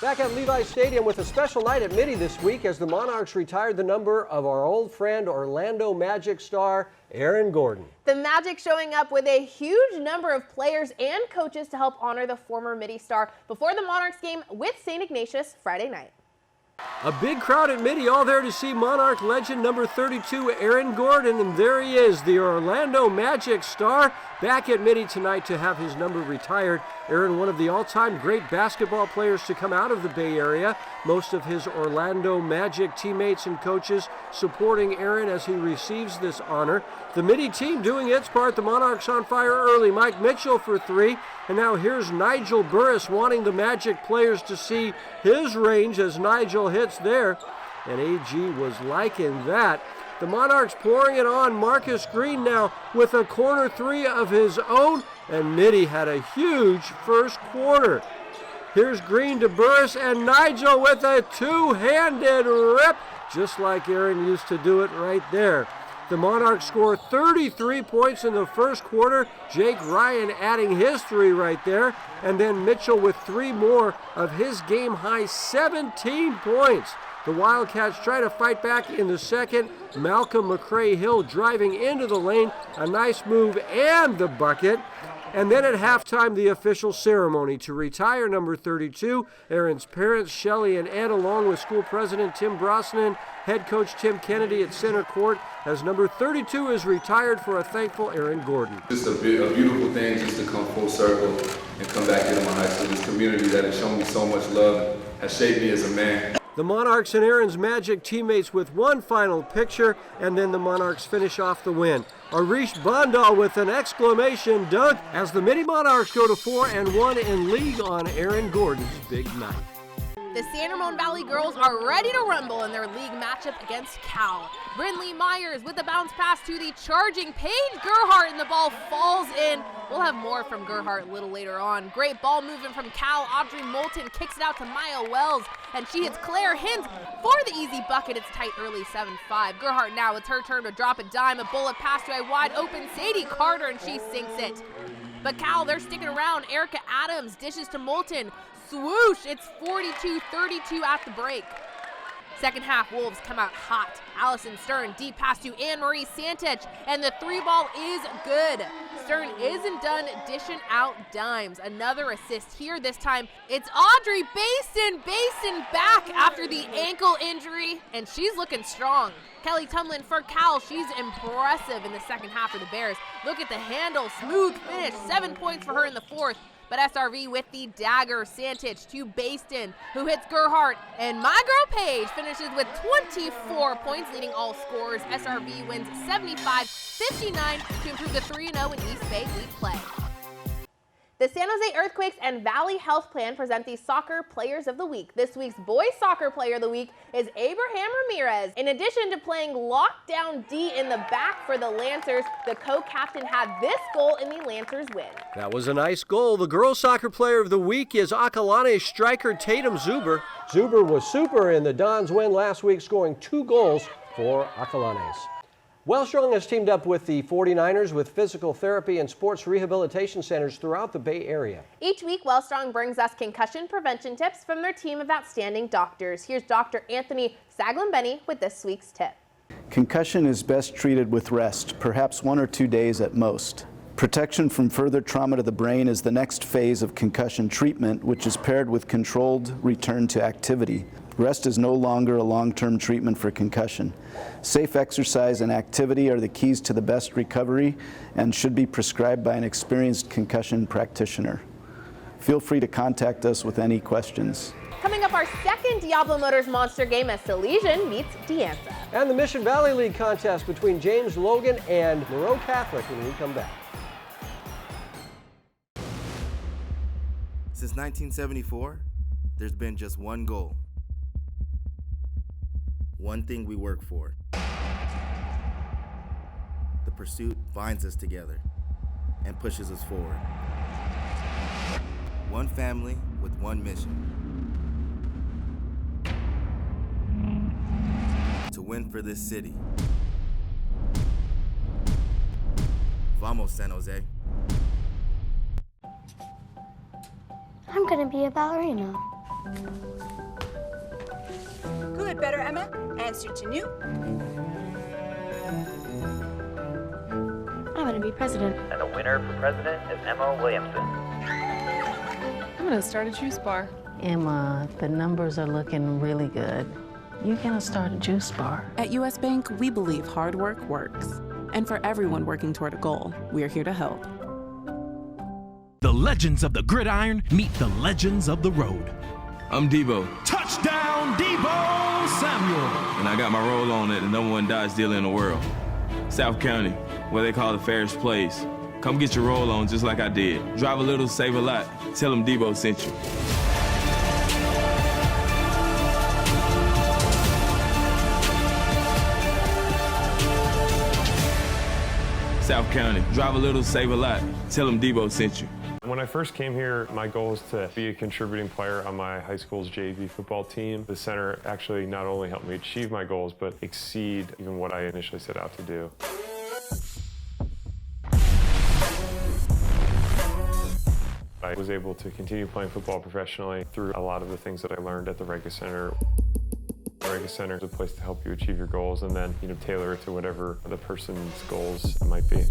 Back at Levi's Stadium with a special night at Mitty this week as the Monarchs retired the number of our old friend Orlando Magic star Aaron Gordon. The Magic showing up with a huge number of players and coaches to help honor the former Mitty star before the Monarchs game with St. Ignatius Friday night. A big crowd at Mitty, all there to see Monarch legend number 32, Aaron Gordon, and there he is, the Orlando Magic star, back at Mitty tonight to have his number retired. Aaron, one of the all-time great basketball players to come out of the Bay Area. Most of his Orlando Magic teammates and coaches supporting Aaron as he receives this honor. The Mitty team doing its part. The Monarchs on fire early. Mike Mitchell for three. And now here's Nigel Burris wanting the Magic players to see his range as Nigel hits there. And AG was liking that. The Monarchs pouring it on. Marcus Green now with a corner three of his own. And Mitty had a huge first quarter. Here's Green to Burris and Nigel with a two-handed rip, just like Aaron used to do it right there. The Monarchs score 33 points in the first quarter. Jake Ryan adding his three right there. And then Mitchell with three more of his game-high 17 points. The Wildcats try to fight back in the second. Malcolm McCray-Hill driving into the lane. A nice move and the bucket. And then at halftime, the official ceremony to retire number 32. Aaron's parents, Shelley and Ed, along with school president Tim Brosnan, head coach Tim Kennedy at center court, as number 32 is retired for a thankful Aaron Gordon. Just a beautiful thing just to come full circle and come back into my high school. This community that has shown me so much love has shaped me as a man. The Monarchs and Aaron's Magic teammates with one final picture, and then the Monarchs finish off the win. Arish Bandal with an exclamation dunk as the Mitty Monarchs go to 4-1 in league on Aaron Gordon's big night. The San Ramon Valley girls are ready to rumble in their league matchup against Cal. Brindley Myers with the bounce pass to the charging Paige Gerhardt, and the ball falls in. We'll have more from Gerhardt a little later on. Great ball movement from Cal. Audrey Moulton kicks it out to Maya Wells, and she hits Claire Hinz for the easy bucket. It's tight early, 7-5. Gerhardt now, it's her turn to drop a dime. A bullet pass to a wide open Sadie Carter, and she sinks it. But Cal, they're sticking around. Erica Adams dishes to Moulton. Swoosh, it's 42-32 at the break. Second half, Wolves come out hot. Allison Stern, deep pass to Anne-Marie Santich, and the three ball is good. Stern isn't done dishing out dimes. Another assist here. This time, it's Audrey Basin back after the ankle injury, and she's looking strong. Kelly Tumlin for Cal, she's impressive in the second half for the Bears. Look at the handle, smooth finish, 7 points for her in the fourth. But SRV with the dagger, Santich to Baston, who hits Gerhardt, and my girl Paige finishes with 24 points, leading all scorers. SRV wins 75-59 to improve to 3-0 in East Bay League play. The San Jose Earthquakes and Valley Health Plan present the Soccer Players of the Week. This week's Boys Soccer Player of the Week is Abraham Ramirez. In addition to playing lockdown D in the back for the Lancers, the co-captain had this goal in the Lancers win. That was a nice goal. The Girls Soccer Player of the Week is Acalanes striker Tatum Zuber. Zuber was super in the Dons win last week, scoring 2 goals for Acalanes. Wellstrong has teamed up with the 49ers with physical therapy and sports rehabilitation centers throughout the Bay Area. Each week, Wellstrong brings us concussion prevention tips from their team of outstanding doctors. Here's Dr. Anthony Saglin-Benny with this week's tip. Concussion is best treated with rest, perhaps 1 or 2 days at most. Protection from further trauma to the brain is the next phase of concussion treatment, which is paired with controlled return to activity. Rest is no longer a long-term treatment for concussion. Safe exercise and activity are the keys to the best recovery and should be prescribed by an experienced concussion practitioner. Feel free to contact us with any questions. Coming up, our second Diablo Motors Monster game as Salesian meets Anza. And the Mission Valley League contest between James Logan and Moreau Catholic when we come back. Since 1974, there's been just one goal. One thing we work for. The pursuit binds us together and pushes us forward. One family with one mission. To win for this city. Vamos, San Jose. I'm gonna be a ballerina. Good, better, Emma. Answer to new. I'm gonna be president. And the winner for president is Emma Williamson. I'm gonna start a juice bar. Emma, the numbers are looking really good. You're gonna start a juice bar. At US Bank, we believe hard work works. And for everyone working toward a goal, we're here to help. The legends of the gridiron meet the legends of the road. I'm Debo. Touchdown, Debo Samuel. And I got my roll on at the #1 Dodge dealer in the world. South County, where they call the fairest place. Come get your roll on just like I did. Drive a little, save a lot. Tell them Debo sent you. South County, drive a little, save a lot. Tell them Debo sent you. When I first came here, my goal was to be a contributing player on my high school's JV football team. The center actually not only helped me achieve my goals, but exceed even what I initially set out to do. I was able to continue playing football professionally through a lot of the things that I learned at the Rega Center. The Rega Center is a place to help you achieve your goals and then, tailor it to whatever the person's goals might be.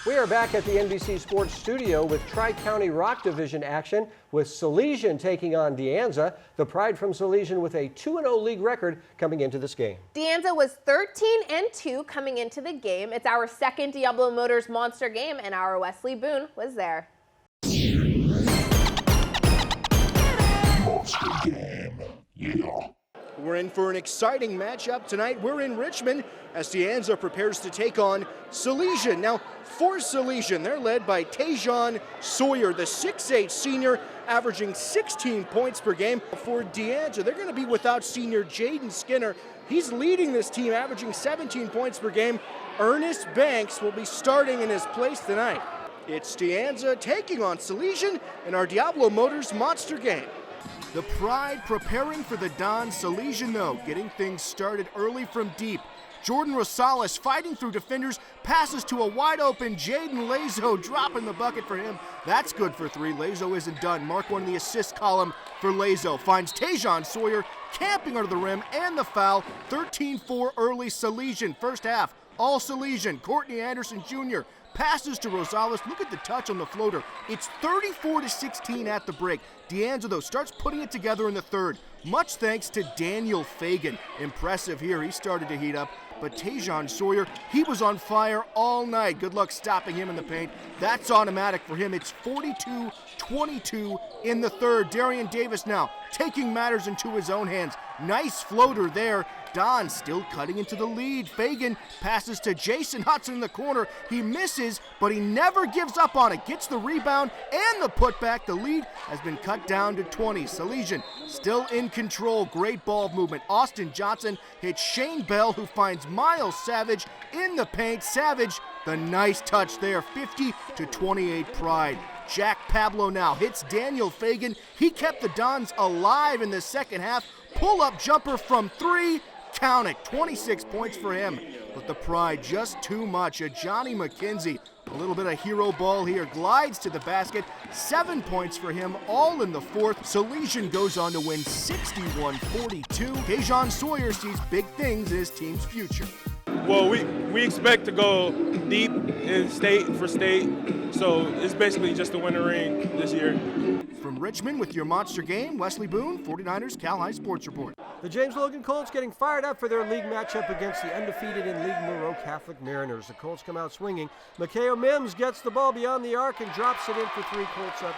We are back at the NBC Sports Studio with Tri-County Rock Division action with Salesian taking on Anza. The Pride from Salesian with a 2-0 league record coming into this game. Anza was 13-2 coming into the game. It's our second Diablo Motors Monster game, and our Wesley Boone was there. Monster game, yeah. We're in for an exciting matchup tonight. We're in Richmond as Anza prepares to take on Salesian. Now, for Salesian, they're led by Tajon Sawyer, the 6'8 senior averaging 16 points per game. For Anza, they're going to be without senior Jaden Skinner. He's leading this team, averaging 17 points per game. Ernest Banks will be starting in his place tonight. It's Anza taking on Salesian in our Diablo Motors Monster Game. The Pride preparing for the Don. Salesian, though, getting things started early from deep. Jordan Rosales fighting through defenders, passes to a wide-open Jaden Lazo, dropping the bucket for him. That's good for three. Lazo isn't done. Mark one in the assist column for Lazo. Finds Tajon Sawyer camping under the rim and the foul. 13-4 early Salesian. First half, all Salesian. Courtney Anderson Jr. passes to Rosales. Look at the touch on the floater. It's 34-16 at the break. Anza, though, starts putting it together in the third. Much thanks to Daniel Fagan. Impressive here. He started to heat up. But Tajon Sawyer, he was on fire all night. Good luck stopping him in the paint. That's automatic for him. It's 42-22 in the third. Darian Davis now taking matters into his own hands. Nice floater there. Don still cutting into the lead. Fagan passes to Jason Hudson in the corner. He misses, but he never gives up on it. Gets the rebound and the putback. The lead has been cut down to 20. Salesian still in control. Great ball movement. Austin Johnson hits Shane Bell, who finds Miles Savage in the paint. Savage, the nice touch there. 50-28 Pride. Jack Pablo now hits Daniel Fagan. He kept the Dons alive in the second half. Pull-up jumper from three. Count it, 26 points for him. But the Pride, just too much. Johnny McKenzie, a little bit of hero ball here, glides to the basket. 7 points for him, all in the fourth. Salesian goes on to win 61-42. Tajon Sawyer sees big things in his team's future. Well, we expect to go deep in state for state, so it's basically just to win the ring this year. From Richmond with your Monster Game, Wesley Boone, 49ers Cal High Sports Report. The James Logan Colts getting fired up for their league matchup against the undefeated in league Moreau Catholic Mariners. The Colts come out swinging. Makeo Mims gets the ball beyond the arc and drops it in for three. Colts up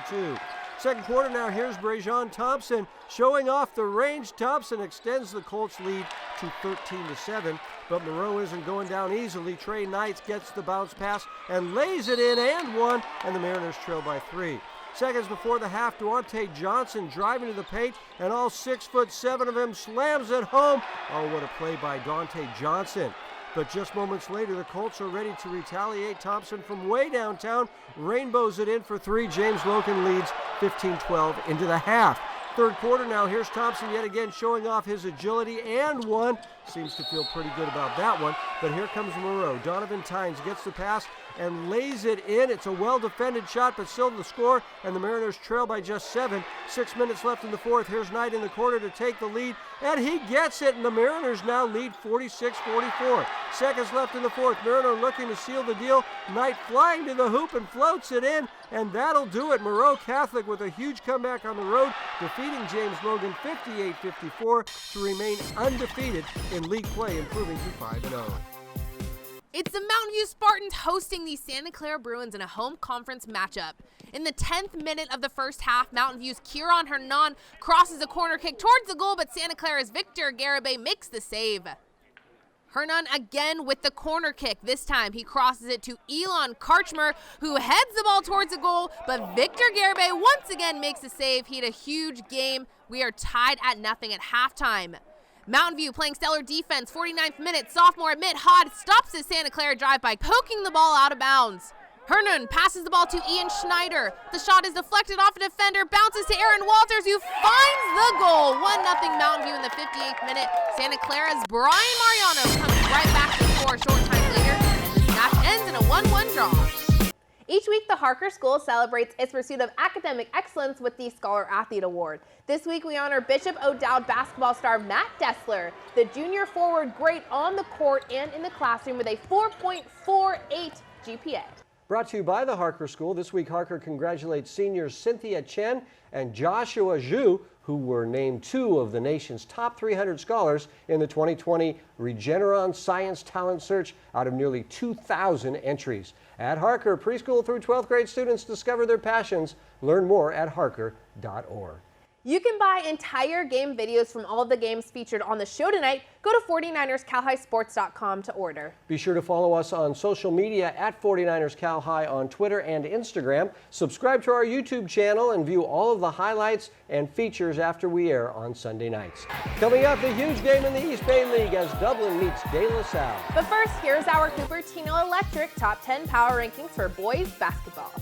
6-2. Second quarter now, here's Brajon Thompson showing off the range. Thompson extends the Colts lead to 13-7, but Moreau isn't going down easily. Trey Knights gets the bounce pass and lays it in and one, and the Mariners trail by 3. Seconds before the half, Duarte Johnson driving to the paint, and all 6'7" of him slams it home. Oh, what a play by Dante Johnson. But just moments later, the Colts are ready to retaliate. Thompson from way downtown rainbows it in for 3. James Logan leads 15-12 into the half. Third quarter now, here's Thompson yet again showing off his agility and one. Seems to feel pretty good about that one. But here comes Moreau. Donovan Tynes gets the pass and lays it in. It's a well-defended shot, but still the score, and the Mariners trail by just 7. 6 minutes left in the fourth. Here's Knight in the corner to take the lead, and he gets it, and the Mariners now lead 46-44. Seconds left in the fourth. Mariner looking to seal the deal. Knight flying to the hoop and floats it in, and that'll do it. Moreau Catholic with a huge comeback on the road, defeating James Logan 58-54 to remain undefeated in league play, improving to 5-0. It's the Mountain View Spartans hosting the Santa Clara Bruins in a home conference matchup. In the 10th minute of the first half, Mountain View's Kieran Hernan crosses a corner kick towards the goal, but Santa Clara's Victor Garibay makes the save. Hernan again with the corner kick. This time he crosses it to Elon Karchmer, who heads the ball towards the goal, but Victor Garibay once again makes a save. He had a huge game. We are tied at 0 at halftime. Mountain View playing stellar defense. 49th minute, sophomore Amit Hod stops his Santa Clara drive by poking the ball out of bounds. Hernan passes the ball to Ian Schneider. The shot is deflected off a defender, bounces to Aaron Walters, who finds the goal. 1-0 Mountain View in the 58th minute. Santa Clara's Brian Mariano comes right back to score a short time later, and this match ends in a 1-1 draw. Each week, the Harker School celebrates its pursuit of academic excellence with the Scholar Athlete Award. This week, we honor Bishop O'Dowd basketball star Matt Dessler, the junior forward great on the court and in the classroom with a 4.48 GPA. Brought to you by the Harker School. This week, Harker congratulates seniors Cynthia Chen and Joshua Zhu, who were named 2 of the nation's top 300 scholars in the 2020 Regeneron Science Talent Search out of nearly 2,000 entries. At Harker, preschool through 12th grade students discover their passions. Learn more at harker.org. You can buy entire game videos from all of the games featured on the show tonight. Go to 49erscalhighsports.com to order. Be sure to follow us on social media at 49ers Cal High on Twitter and Instagram. Subscribe to our YouTube channel and view all of the highlights and features after we air on Sunday nights. Coming up, a huge game in the East Bay League as Dublin meets De La Salle. But first, here's our Cupertino Electric Top 10 Power Rankings for boys basketball.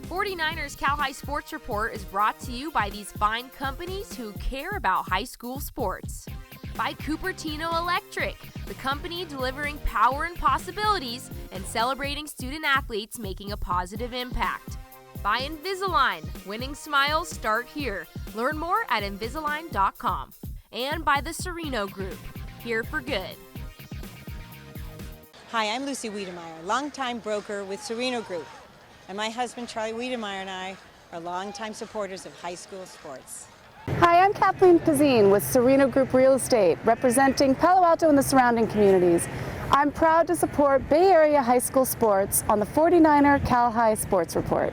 '49ers Cal High Sports Report is brought to you by these fine companies who care about high school sports. By Cupertino Electric, the company delivering power and possibilities and celebrating student athletes making a positive impact. By Invisalign, winning smiles start here. Learn more at Invisalign.com. And by the Sereno Group, here for good. Hi, I'm Lucy Wiedemeyer, longtime broker with Sereno Group. And my husband, Charlie Wiedemeyer, and I are longtime supporters of high school sports. Hi, I'm Kathleen Pazine with Sereno Group Real Estate, representing Palo Alto and the surrounding communities. I'm proud to support Bay Area high school sports on the 49er Cal High Sports Report.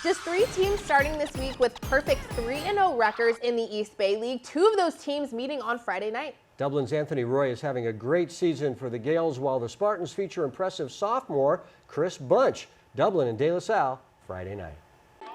Just 3 teams starting this week with perfect 3-0 records in the East Bay League. 2 of those teams meeting on Friday night. Dublin's Anthony Roy is having a great season for the Gales, while the Spartans feature impressive sophomore Chris Bunch. Dublin and De La Salle, Friday night.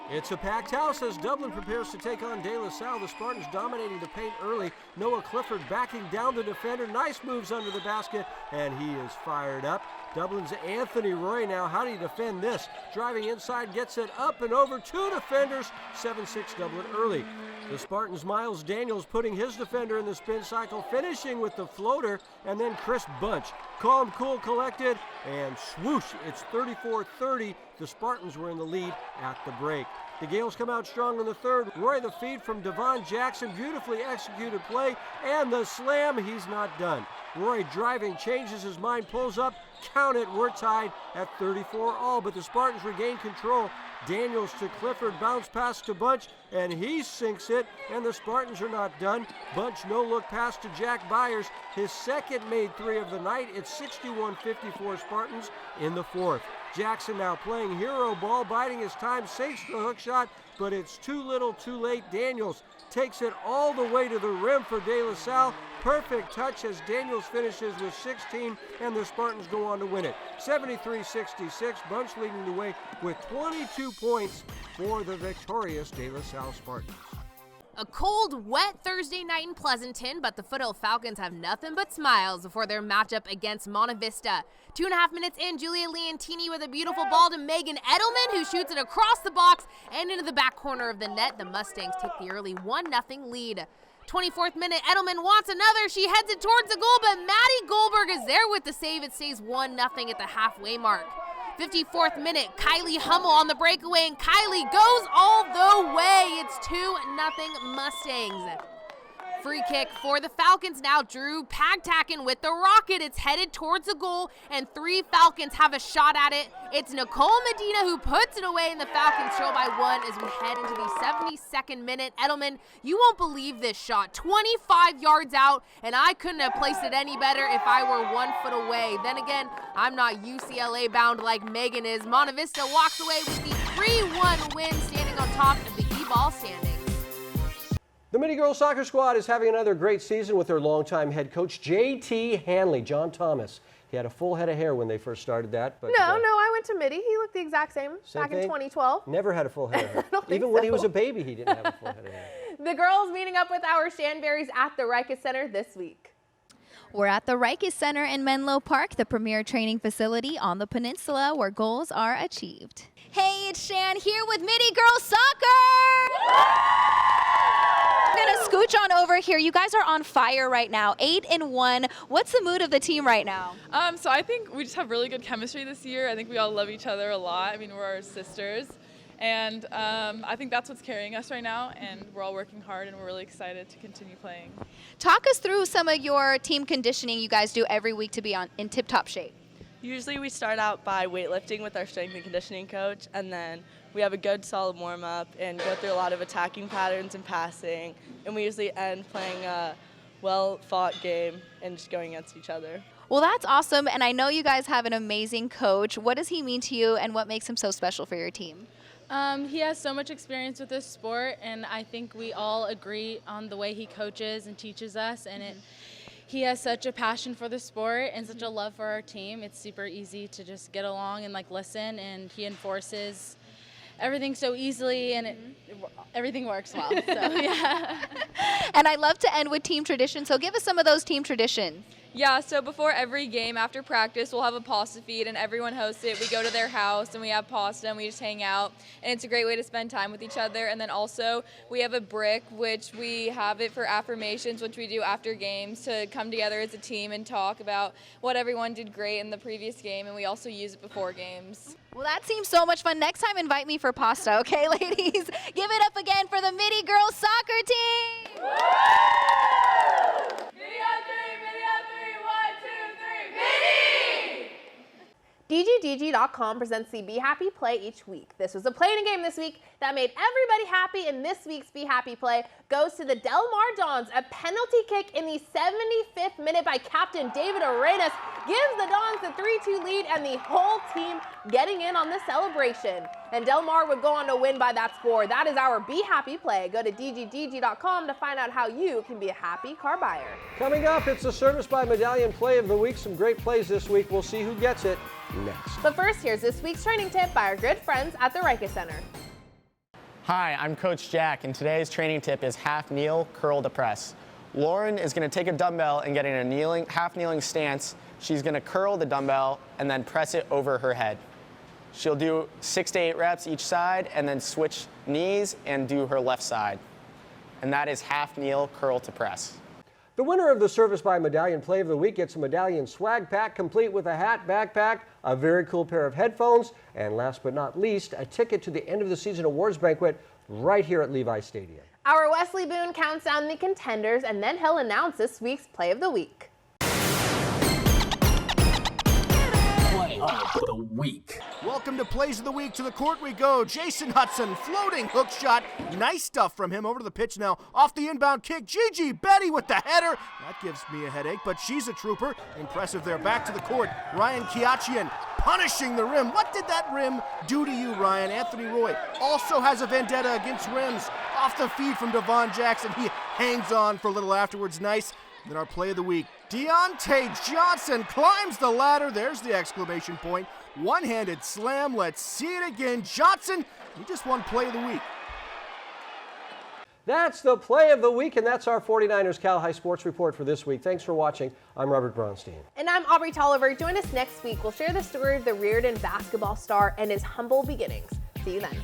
It's a packed house as Dublin prepares to take on De La Salle. The Spartans dominating the paint early. Noah Clifford backing down the defender. Nice moves under the basket, and he is fired up. Dublin's Anthony Roy now. How do you defend this? Driving inside, gets it up and over 2 defenders. 7-6 Dublin early. The Spartans' Miles Daniels putting his defender in the spin cycle, finishing with the floater, and then Chris Bunch. Calm, cool, collected, and swoosh, it's 34-30. The Spartans were in the lead at the break. The Gales come out strong in the third. Roy the feed from Devon Jackson, beautifully executed play, and the slam, he's not done. Roy driving, changes his mind, pulls up, count it, we're tied at 34 all, but the Spartans regain control. Daniels to Clifford, bounce pass to Bunch, and he sinks it, and the Spartans are not done. Bunch no-look pass to Jack Byers, his second made 3 of the night. It's 61-54 Spartans in the fourth. Jackson now playing hero ball, biding his time, sinks the hook shot, but it's too little, too late. Daniels takes it all the way to the rim for De La Salle. Perfect touch as Daniels finishes with 16, and the Spartans go on to win it. 73-66, Bunch leading the way with 22 points for the victorious De La Salle Spartans. A cold, wet Thursday night in Pleasanton, but the Foothill Falcons have nothing but smiles before their matchup against Monta Vista. 2.5 minutes in, Julia Leontini with a beautiful ball to Megan Edelman, who shoots it across the box and into the back corner of the net. The Mustangs take the early 1-0 lead. 24th minute, Edelman wants another. She heads it towards the goal, but Maddie Goldberg is there with the save. It stays 1-0 at the halfway mark. 54th minute, Kylie Hummel on the breakaway, and Kylie goes all the way. It's 2-0 Mustangs. Free kick for the Falcons now. Drew Pagtakin with the rocket. It's headed towards the goal, and 3 Falcons have a shot at it. It's Nicole Medina who puts it away, and the Falcons trail by 1 as we head into the 72nd minute. Edelman, you won't believe this shot. 25 yards out, and I couldn't have placed it any better if I were 1 foot away. Then again, I'm not UCLA bound like Megan is. Monta Vista walks away with the 3-1 win, standing on top of the E-ball standings. The Mitty girls soccer squad is having another great season with their longtime head coach, J.T. Hanley, John Thomas. He had a full head of hair when they first started that. But No, I went to Mitty. He looked the exact same back in 2012. Never had a full head of hair. Even when he was a baby, he didn't have a full head of hair. The girls meeting up with our Shanberries at the Rikus Center this week. We're at the Rikus Center in Menlo Park, the premier training facility on the peninsula where goals are achieved. Hey, it's Shan here with Mitty Girls Soccer! I'm going to scooch on over here. You guys are on fire right now, 8-1. What's the mood of the team right now? So I think we just have really good chemistry this year. I think we all love each other a lot. I mean, we're our sisters. And I think that's what's carrying us right now, and we're all working hard, and we're really excited to continue playing. Talk us through some of your team conditioning you guys do every week to be in tip-top shape. Usually we start out by weightlifting with our strength and conditioning coach, and then we have a good solid warm-up and go through a lot of attacking patterns and passing, and we usually end playing well-fought game and just going against each other. Well, that's awesome, and I know you guys have an amazing coach. What does he mean to you, and what makes him so special for your team? He has so much experience with this sport, and I think we all agree on the way he coaches and teaches us, and he has such a passion for the sport and such a love for our team. It's super easy to just get along and listen, and he enforces everything so easily, and everything works well. So yeah. And I love to end with team tradition, so give us some of those team traditions. Yeah, so before every game, after practice, we'll have a pasta feed, and everyone hosts it. We go to their house, and we have pasta, and we just hang out, and it's a great way to spend time with each other. And then also, we have a brick, which we have it for affirmations, which we do after games to come together as a team and talk about what everyone did great in the previous game, and we also use it before games. Well, that seems so much fun. Next time, invite me for pasta, okay, ladies? Give it up again for the Mitty girls soccer team! DGDG.com presents the Be Happy Play each week. This was a play in a game this week that made everybody happy, and this week's Be Happy Play goes to the Del Mar Dons. A penalty kick in the 75th minute by Captain David Arenas gives the Dons the 3-2 lead and the whole team getting in on the celebration. And Del Mar would go on to win by that score. That is our Be Happy Play. Go to DGDG.com to find out how you can be a happy car buyer. Coming up, it's the Service by Medallion Play of the Week. Some great plays this week. We'll see who gets it next. But first, here's this week's training tip by our good friends at the Rica Center. Hi, I'm Coach Jack, and today's training tip is half kneel, curl to press. Lauren is going to take a dumbbell and get in a half kneeling stance. She's going to curl the dumbbell and then press it over her head. She'll do 6 to 8 reps each side and then switch knees and do her left side. And that is half kneel, curl to press. The winner of the Service by Medallion Play of the Week gets a medallion swag pack complete with a hat, backpack, a very cool pair of headphones, and last but not least, a ticket to the end of the season awards banquet right here at Levi Stadium. Our Wesley Boone counts down the contenders, and then he'll announce this week's Play of the Week. Play of the Week. Welcome to Plays of the Week. To the court we go. Jason Hudson, floating hook shot. Nice stuff from him. Over to the pitch now. Off the inbound kick. Gigi Betty with the header. That gives me a headache, but she's a trooper. Impressive there. Back to the court. Ryan Kiachian punishing the rim. What did that rim do to you, Ryan? Anthony Roy also has a vendetta against rims. Off the feed from Devon Jackson. He hangs on for a little afterwards. Nice. Then our Play of the Week. Deontay Johnson climbs the ladder. There's the exclamation point. One-handed slam. Let's see it again. Johnson, he just won Play of the Week. That's the Play of the Week, and that's our 49ers Cal High Sports Report for this week. Thanks for watching. I'm Robert Bronstein. And I'm Aubrey Tolliver. Join us next week. We'll share the story of the Reardon basketball star and his humble beginnings. See you then.